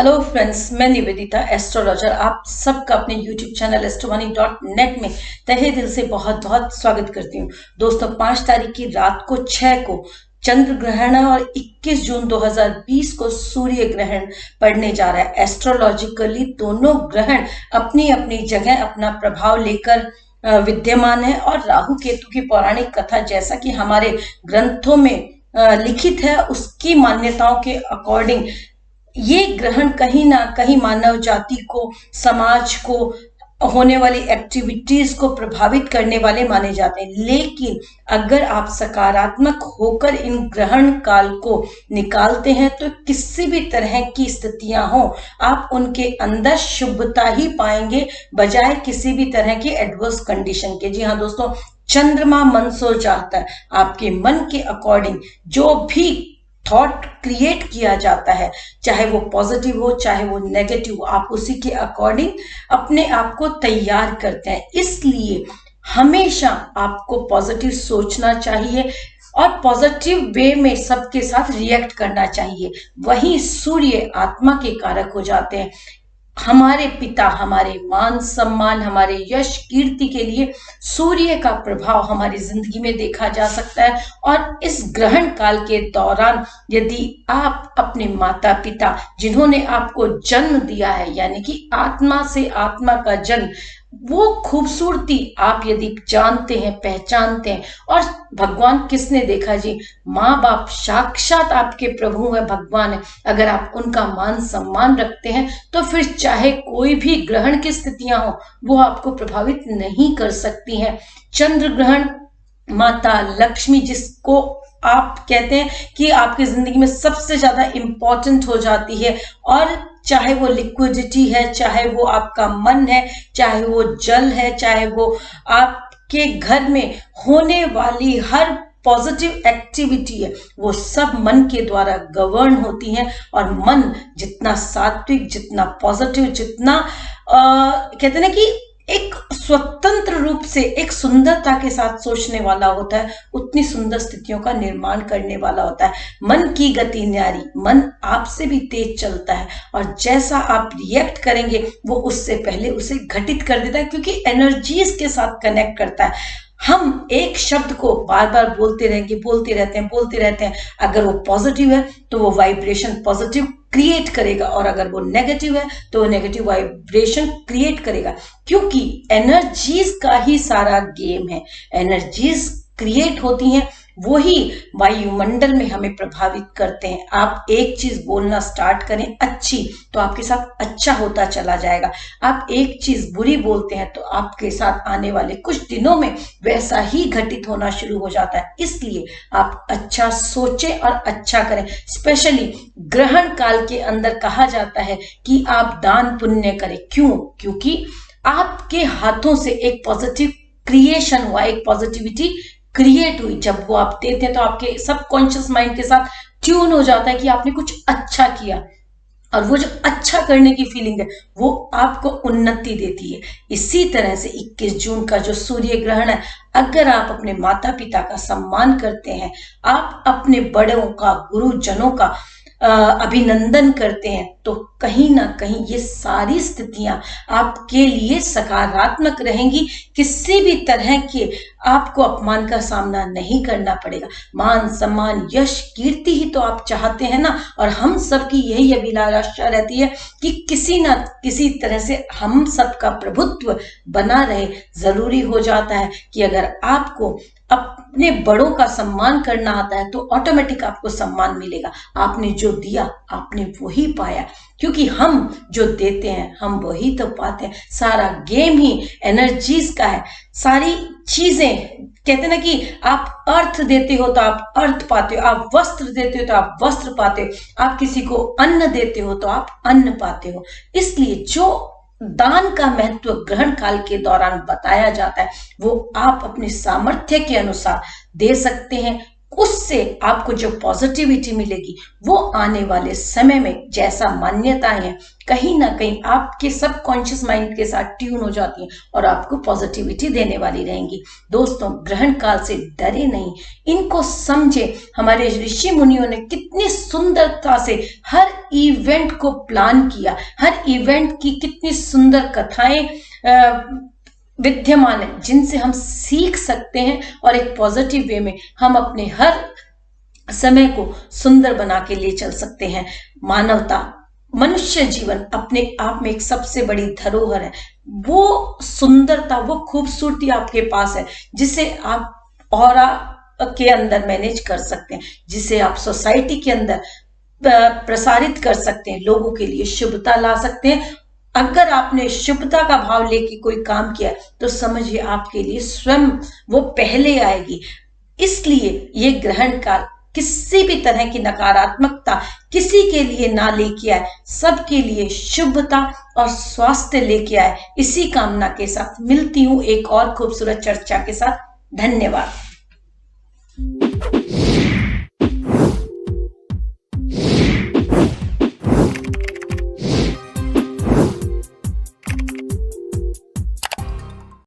Hello friends, मैं Nivedita astrologer आप सबका अपने यूट्यूब चैनल astromoney.net में तहे दिल से बहुत बहुत स्वागत करती हूँ। दोस्तों, 5 तारीख की रात को 6 को चंद्र ग्रहण है और 21 जून 2020 को सूर्य ग्रहण पड़ने जा रहा है। एस्ट्रोलॉजिकली दोनों ग्रहण अपनी अपनी जगह अपना प्रभाव लेकर विद्यमान है और राहु केतु की पौराणिक कथा जैसा कि हमारे ग्रंथों में लिखित है, उसकी मान्यताओं के अकॉर्डिंग ये ग्रहण कहीं ना कहीं मानव जाति को, समाज को, होने वाली एक्टिविटीज को प्रभावित करने वाले माने जाते हैं। लेकिन अगर आप सकारात्मक होकर इन ग्रहण काल को निकालते हैं तो किसी भी तरह की स्थितियां हो, आप उनके अंदर शुभता ही पाएंगे बजाय किसी भी तरह की एडवर्स कंडीशन के। जी हाँ दोस्तों, चंद्रमा मन सो जाता है। आपके मन के अकॉर्डिंग जो भी थॉट क्रिएट किया जाता है, चाहे वो पॉजिटिव हो चाहे वो नेगेटिव हो, आप उसी के अकॉर्डिंग अपने आप को तैयार करते हैं। इसलिए हमेशा आपको पॉजिटिव सोचना चाहिए और पॉजिटिव वे में सबके साथ रिएक्ट करना चाहिए। वहीं सूर्य आत्मा के कारक हो जाते हैं। हमारे पिता, हमारे मान सम्मान, हमारे यश कीर्ति के लिए सूर्य का प्रभाव हमारी जिंदगी में देखा जा सकता है। और इस ग्रहण काल के दौरान यदि आप अपने माता पिता जिन्होंने आपको जन्म दिया है, यानी कि आत्मा से आत्मा का जन्म, वो खूबसूरती आप यदि जानते हैं, पहचानते हैं, और भगवान किसने देखा जी, माँ बाप साक्षात आपके प्रभु है, भगवान है। अगर आप उनका मान सम्मान रखते हैं तो फिर चाहे कोई भी ग्रहण की स्थितियां हो, वो आपको प्रभावित नहीं कर सकती हैं। चंद्र ग्रहण माता लक्ष्मी, जिसको आप कहते हैं कि आपकी जिंदगी में सबसे ज्यादा इंपॉर्टेंट हो जाती है, और चाहे वो लिक्विडिटी है, चाहे वो आपका मन है, चाहे वो जल है, चाहे वो आपके घर में होने वाली हर पॉजिटिव एक्टिविटी है, वो सब मन के द्वारा गवर्न होती हैं। और मन जितना सात्विक, जितना पॉजिटिव, जितना कहते हैं ना कि एक स्वतंत्र रूप से एक सुंदरता के साथ सोचने वाला होता है, उतनी सुंदर स्थितियों का निर्माण करने वाला होता है। मन की गति न्यारी, मन आपसे भी तेज चलता है और जैसा आप रिएक्ट करेंगे वो उससे पहले उसे घटित कर देता है, क्योंकि एनर्जीज के साथ कनेक्ट करता है। हम एक शब्द को बार बार बोलते रहते हैं। अगर वो पॉजिटिव है तो वो वाइब्रेशन पॉजिटिव क्रिएट करेगा, और अगर वो नेगेटिव है तो वो नेगेटिव वाइब्रेशन क्रिएट करेगा, क्योंकि एनर्जीज का ही सारा गेम है। एनर्जीज क्रिएट होती हैं, वही वायुमंडल में हमें प्रभावित करते हैं। आप एक चीज बोलना स्टार्ट करें अच्छी, तो आपके साथ अच्छा होता चला जाएगा। आप एक चीज बुरी बोलते हैं तो आपके साथ आने वाले कुछ दिनों में वैसा ही घटित होना शुरू हो जाता है। इसलिए आप अच्छा सोचें और अच्छा करें। स्पेशली ग्रहण काल के अंदर कहा जाता है कि आप दान पुण्य करें। क्यों? क्योंकि आपके हाथों से एक पॉजिटिव क्रिएशन हुआ, एक पॉजिटिविटी क्रिएट हुई। जब वो आप देते हैं तो आपके सबकॉन्शियस माइंड के साथ ट्यून हो जाता है कि आपने कुछ अच्छा किया, और वो जो अच्छा करने की फीलिंग है वो आपको उन्नति देती है। इसी तरह से 21 जून का जो सूर्य ग्रहण है, अगर आप अपने माता पिता का सम्मान करते हैं, आप अपने बड़ों का, गुरुजनों का अभिनंदन करते हैं, तो कहीं ना कहीं ये सारी स्थितियां आपके लिए सकारात्मक रहेंगी। किसी भी तरह के आपको अपमान का सामना नहीं करना पड़ेगा। मान सम्मान यश कीर्ति ही तो आप चाहते हैं ना, और हम सबकी यही अभिलाषा रहती है कि किसी ना किसी तरह से हम सबका प्रभुत्व बना रहे। जरूरी हो जाता है कि अगर आपको अपने बड़ों का सम्मान करना आता है तो ऑटोमेटिक आपको सम्मान मिलेगा। आपने जो दिया आपने वही पाया, क्योंकि हम जो देते हैं हम वही तो पाते हैं। सारा गेम ही एनर्जीज का है। सारी चीजें कहते हैं ना कि आप अर्थ देते हो तो आप अर्थ पाते हो, आप वस्त्र देते हो तो आप वस्त्र पाते हो, आप किसी को अन्न देते हो तो आप अन्न पाते हो। इसलिए जो दान का महत्व ग्रहण काल के दौरान बताया जाता है वो आप अपने सामर्थ्य के अनुसार दे सकते हैं। उससे आपको जो पॉजिटिविटी मिलेगी वो आने वाले समय में जैसा मान्यताएं हैं कहीं ना कहीं आपके सबकॉन्शियस माइंड के साथ ट्यून हो जाती हैं और आपको पॉजिटिविटी देने वाली रहेंगी। दोस्तों, ग्रहण काल से डरे नहीं, इनको समझे। हमारे ऋषि मुनियों ने कितनी सुंदरता से हर इवेंट को प्लान किया, हर इवेंट की कितनी सुंदर कथाएं विद्यमान है जिनसे हम सीख सकते हैं और एक पॉजिटिव वे में हम अपने हर समय को सुंदर बना के ले चल सकते हैं। मानवता, मनुष्य जीवन अपने आप में एक सबसे बड़ी धरोहर है। वो सुंदरता, वो खूबसूरती आपके पास है जिसे आप ऑरा के अंदर मैनेज कर सकते हैं, जिसे आप सोसाइटी के अंदर प्रसारित कर सकते हैं, लोगों के लिए शुभता ला सकते हैं। अगर आपने शुभता का भाव लेके कोई काम किया तो समझिए आपके लिए स्वयं वो पहले आएगी। इसलिए ये ग्रहण काल किसी भी तरह की नकारात्मकता किसी के लिए ना लेके आए, सबके लिए शुभता और स्वास्थ्य लेके आए। इसी कामना के साथ मिलती हूं एक और खूबसूरत चर्चा के साथ। धन्यवाद।